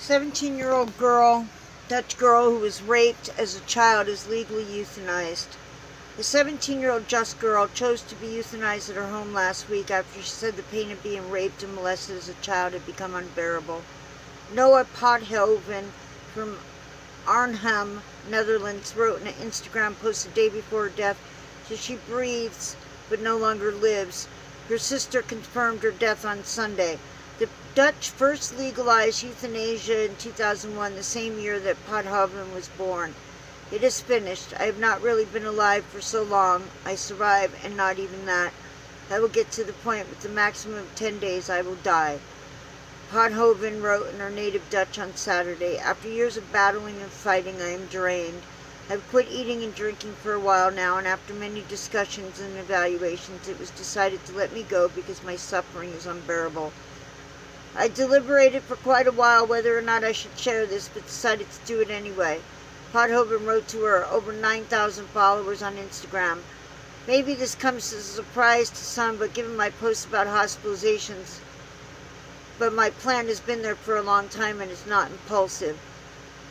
17-year-old girl, Dutch girl who was raped as a child is legally euthanized. The 17-year-old Dutch girl chose to be euthanized at her home last week after she said the pain of being raped and molested as a child had become unbearable. Noah Pothoven from Arnhem, Netherlands, wrote in an Instagram post the day before her death that she breathes but no longer lives. Her sister confirmed her death on Sunday. The Dutch first legalized euthanasia in 2001, the same year that Pothoven was born. It is finished. I have not really been alive for so long. I survive, and not even that. I will get to the point with the maximum of 10 days I will die. Pothoven wrote in her native Dutch on Saturday, after years of battling and fighting, I am drained. I have quit eating and drinking for a while now, and after many discussions and evaluations, it was decided to let me go because my suffering is unbearable. I deliberated for quite a while whether or not I should share this, but decided to do it anyway. Pothoven wrote to her over 9,000 followers on Instagram. Maybe this comes as a surprise to some, but given my posts about hospitalizations, but my plan has been there for a long time and is not impulsive.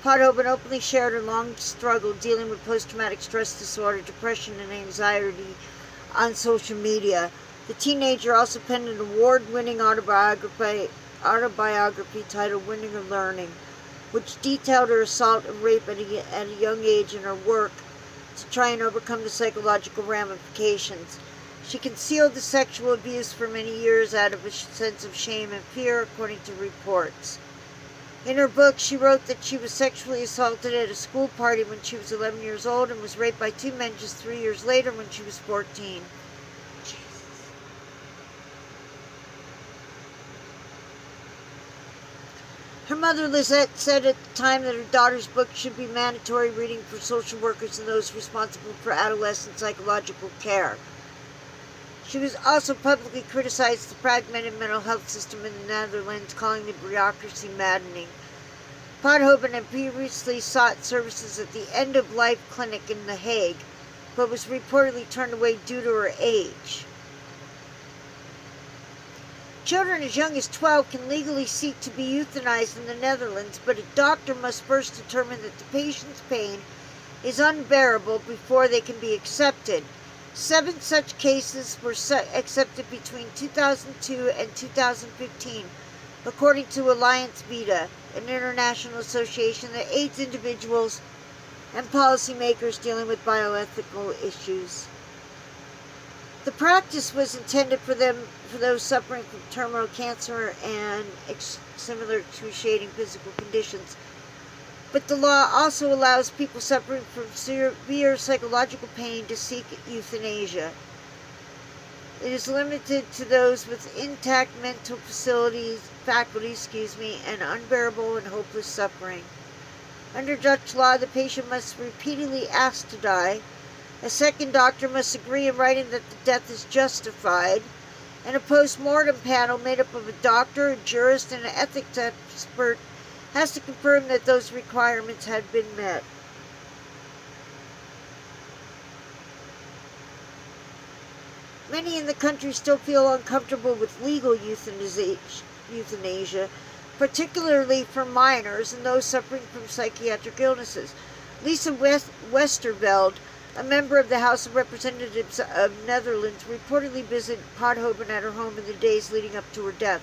Pothoven openly shared her long struggle dealing with post-traumatic stress disorder, depression, and anxiety on social media. The teenager also penned an award-winning autobiography titled Winning or Learning, which detailed her assault and rape at a young age and her work to try and overcome the psychological ramifications. She concealed the sexual abuse for many years out of a sense of shame and fear, according to reports. In her book, she wrote that she was sexually assaulted at a school party when she was 11 years old and was raped by two men just 3 years later when she was 14. Her mother, Lizette, said at the time that her daughter's book should be mandatory reading for social workers and those responsible for adolescent psychological care. She was also publicly criticized the fragmented mental health system in the Netherlands, calling the bureaucracy maddening. Pothoven had previously sought services at the end-of-life clinic in The Hague, but was reportedly turned away due to her age. Children as young as 12 can legally seek to be euthanized in the Netherlands, but a doctor must first determine that the patient's pain is unbearable before they can be accepted. 7 such cases were accepted between 2002 and 2015, according to Alliance Vita, an international association that aids individuals and policymakers dealing with bioethical issues. The practice was intended for those suffering from terminal cancer and similar excruciating physical conditions. But the law also allows people suffering from severe psychological pain to seek euthanasia. It is limited to those with intact mental faculties, and unbearable and hopeless suffering. Under Dutch law, the patient must repeatedly ask to die. A second doctor must agree in writing that the death is justified, and a post-mortem panel made up of a doctor, a jurist, and an ethics expert has to confirm that those requirements had been met. Many in the country still feel uncomfortable with legal euthanasia, particularly for minors and those suffering from psychiatric illnesses. Lisa Westerveld, a member of the House of Representatives of Netherlands, reportedly visited Pothoven at her home in the days leading up to her death.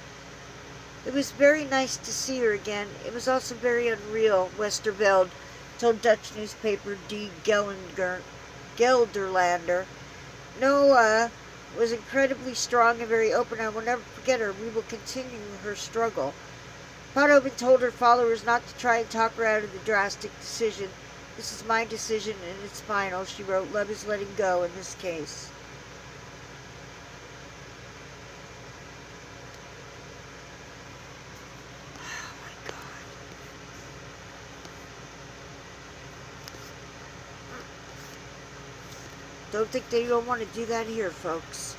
It was very nice to see her again. It was also very unreal, Westerveld told Dutch newspaper Die Gelderlander. Noah was incredibly strong and very open. I will never forget her. We will continue her struggle. Pothoven told her followers not to try and talk her out of the drastic decision. This is my decision and it's final, she wrote. Love is letting go in this case. Oh my God. Don't think they don't want to do that here, folks.